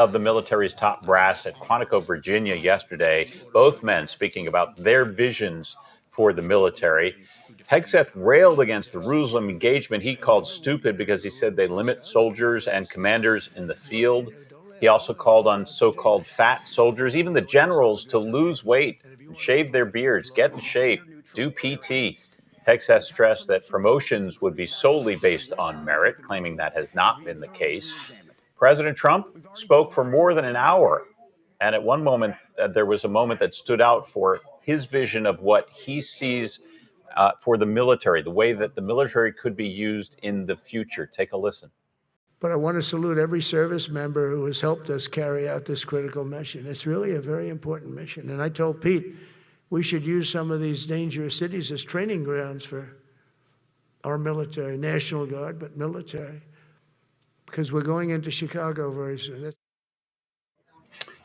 Of the military's top brass at Quantico, Virginia yesterday, both men speaking about their visions for the military. Hegseth railed against the rules of engagement he called stupid because he said they limit soldiers and commanders in the field. He also called on so-called fat soldiers, even the generals, to lose weight and shave their beards, get in shape, do PT. Hegseth stressed that promotions would be solely based on merit, claiming that has not been the case. President Trump spoke for more than an hour. And at one moment, there was a moment that stood out for his vision of what he sees for the military, the way that the military could be used in the future. Take a listen. But I want to salute every service member who has helped us carry out this critical mission. It's really a very important mission. And I told Pete, we should use some of these dangerous cities as training grounds for our military, National Guard, but military, because we're going into Chicago very soon.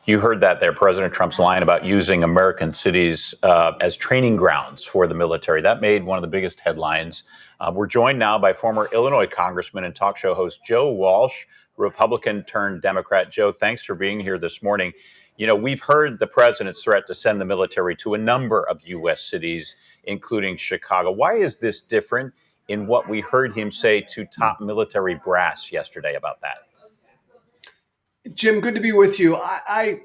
You heard that there, President Trump's line about using American cities as training grounds for the military. That made one of the biggest headlines. We're joined now by former Illinois Congressman and talk show host Joe Walsh, Republican turned Democrat. Joe, thanks for being here this morning. You know, we've heard the president's threat to send the military to a number of U.S. cities, including Chicago. Why is this different in what we heard him say to top military brass yesterday about that? Jim, good to be with you. I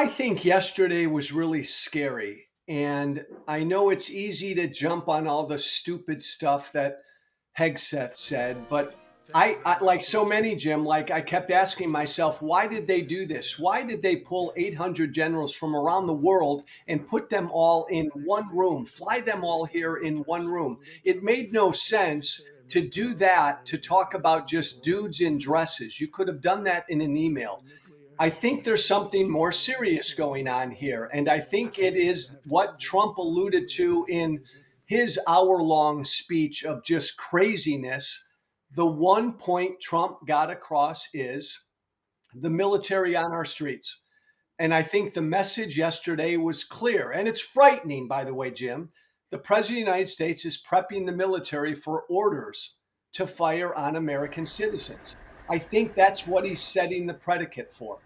think yesterday was really scary. And I know it's easy to jump on all the stupid stuff that Hegseth said, but I like so many, Jim, like I kept asking myself, why did they do this? Why did they pull 800 generals from around the world and put them all in one room, fly them all here in one room? It made no sense to do that, to talk about just dudes in dresses. You could have done that in an email. I think there's something more serious going on here. And I think it is what Trump alluded to in his hour-long speech of just craziness. The one point Trump got across is the military on our streets. And I think the message yesterday was clear. And it's frightening, by the way, Jim. The President of the United States is prepping the military for orders to fire on American citizens. I think that's what he's setting the predicate for.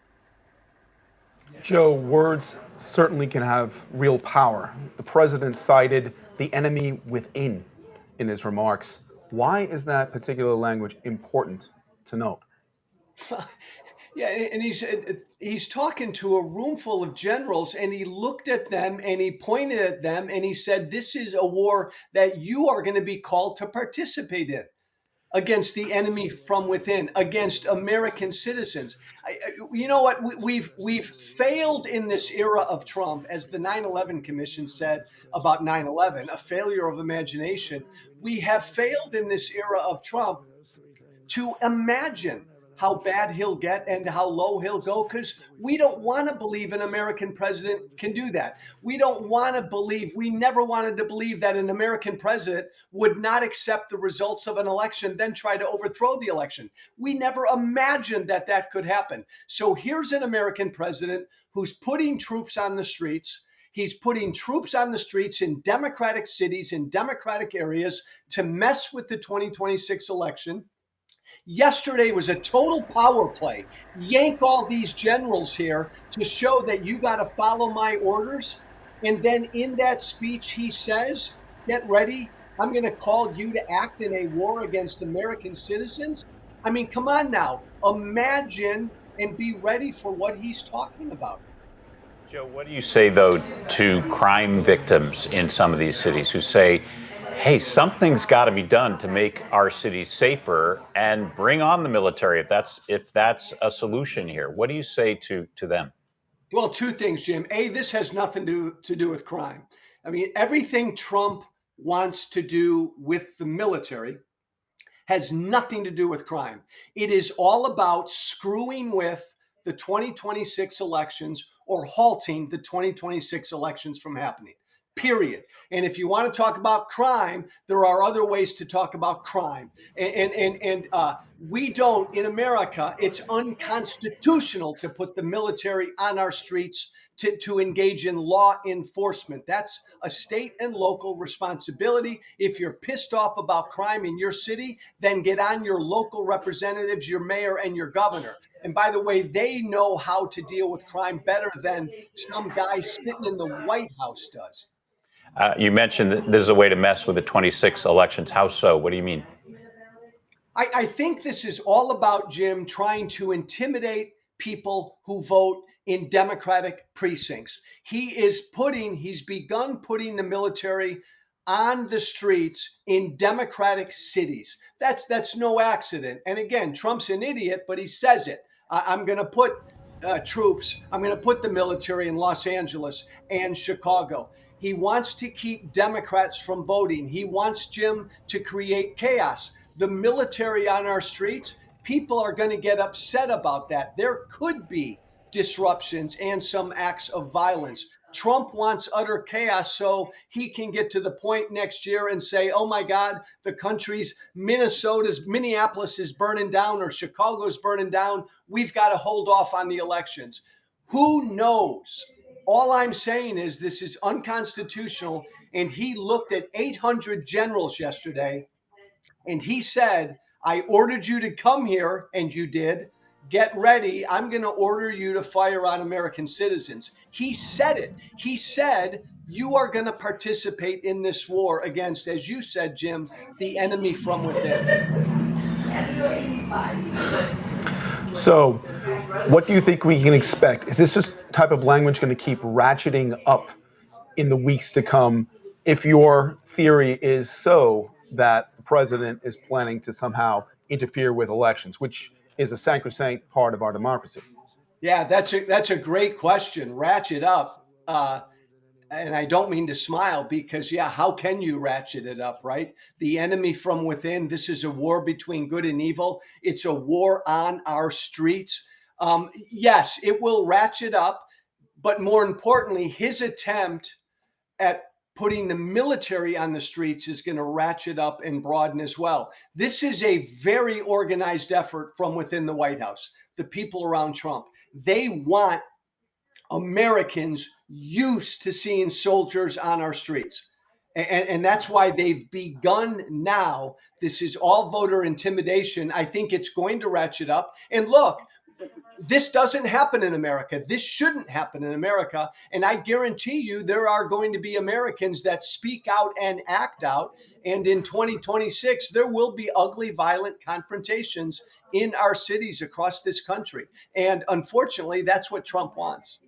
Joe, words certainly can have real power. The president cited the enemy within in his remarks. Why is that particular language important to note? Yeah, and he's talking to a room full of generals, and he looked at them and he pointed at them and he said, "This is a war that you are going to be called to participate in against the enemy from within, against American citizens." You know what? We've failed in this era of Trump, as the 9/11 Commission said about 9/11, a failure of imagination. We have failed in this era of Trump to imagine how bad he'll get and how low he'll go, because we don't want to believe an American president can do that. We don't want to believe, we never wanted to believe that an American president would not accept the results of an election, then try to overthrow the election. We never imagined that that could happen. So here's an American president who's putting troops on the streets. He's putting troops on the streets in Democratic cities, in Democratic areas, to mess with the 2026 election. Yesterday was a total power play. Yank all these generals here to show that you got to follow my orders. And then in that speech, he says, get ready. I'm going to call you to act in a war against American citizens. I mean, come on now. Imagine and be ready for what he's talking about. Joe, what do you say, though, to crime victims in some of these cities who say, hey, something's got to be done to make our cities safer and bring on the military if that's a solution here? What do you say to them? Well, two things, Jim. A, this has nothing to do with crime. I mean, everything Trump wants to do with the military has nothing to do with crime. It is all about screwing with the 2026 elections or halting the 2026 elections from happening. Period. And if you want to talk about crime, there are other ways to talk about crime. And we don't, in America, it's unconstitutional to put the military on our streets to engage in law enforcement. That's a state and local responsibility. If you're pissed off about crime in your city, then get on your local representatives, your mayor, and your governor. And by the way, they know how to deal with crime better than some guy sitting in the White House does. You mentioned that this is a way to mess with the 26 elections. How so? What do you mean? I think this is all about, Jim, trying to intimidate people who vote in Democratic precincts. He's begun putting the military on the streets in Democratic cities. That's no accident. And again, Trump's an idiot, but he says it. I'm going to put troops, I'm going to put the military in Los Angeles and Chicago. He wants to keep Democrats from voting. He wants, Jim, to create chaos. The military on our streets, people are going to get upset about that. There could be disruptions and some acts of violence. Trump wants utter chaos so he can get to the point next year and say, oh my God, the country's Minneapolis is burning down or Chicago's burning down. We've got to hold off on the elections. Who knows? All I'm saying is this is unconstitutional. And he looked at 800 generals yesterday and he said, I ordered you to come here, and you did. Get ready. I'm going to order you to fire on American citizens. He said it. He said, you are going to participate in this war against, as you said, Jim, the enemy from within. So, what do you think we can expect? Is this just type of language going to keep ratcheting up in the weeks to come if your theory is so that the president is planning to somehow interfere with elections, which is a sacrosanct part of our democracy? Yeah, that's a great question. Ratchet up. And I don't mean to smile because, yeah, how can you ratchet it up, right? The enemy from within. This is a war between good and evil. It's a war on our streets. Yes, it will ratchet up. But more importantly, his attempt at putting the military on the streets is going to ratchet up and broaden as well. This is a very organized effort from within the White House, the people around Trump. They want Americans used to seeing soldiers on our streets. And that's why they've begun now. This is all voter intimidation. I think it's going to ratchet up. And look, this doesn't happen in America. This shouldn't happen in America. And I guarantee you there are going to be Americans that speak out and act out. And in 2026, there will be ugly, violent confrontations in our cities across this country. And unfortunately, that's what Trump wants.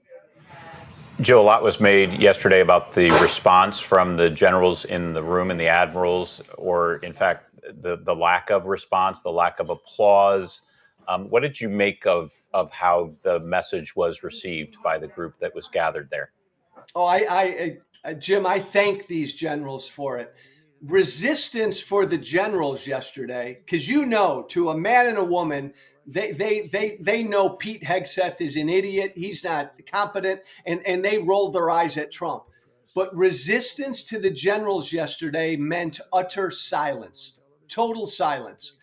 Joe, a lot was made yesterday about the response from the generals in the room and the admirals, or in fact, the lack of response, the lack of applause. What did you make of how the message was received by the group that was gathered there? Oh, Jim, I thank these generals for it. Resistance for the generals yesterday, because to a man and a woman, they know Pete Hegseth is an idiot. He's not competent, and they rolled their eyes at Trump. But resistance to the generals yesterday meant utter silence, total silence.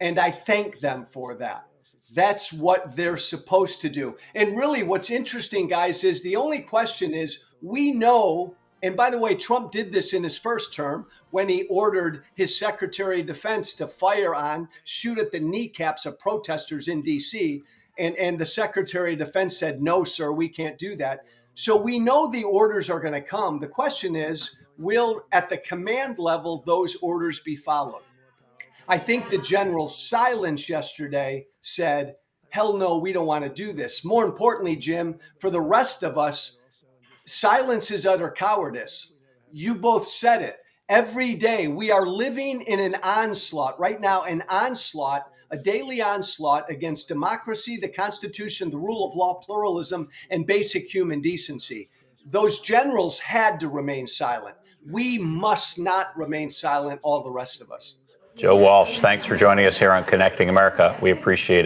And I thank them for that. That's what they're supposed to do. And really, what's interesting, guys, is the only question is we know. And by the way, Trump did this in his first term when he ordered his Secretary of Defense to shoot at the kneecaps of protesters in D.C. And the Secretary of Defense said, no, sir, we can't do that. So we know the orders are going to come. The question is, will at the command level those orders be followed? I think the general's silence yesterday said, hell no, we don't want to do this. More importantly, Jim, for the rest of us, silence is utter cowardice. You both said it. Every day we are living in an onslaught right now, a daily onslaught against democracy, the Constitution, the rule of law, pluralism, and basic human decency. Those generals had to remain silent. We must not remain silent, all the rest of us. Joe Walsh, thanks for joining us here on Connecting America. We appreciate it.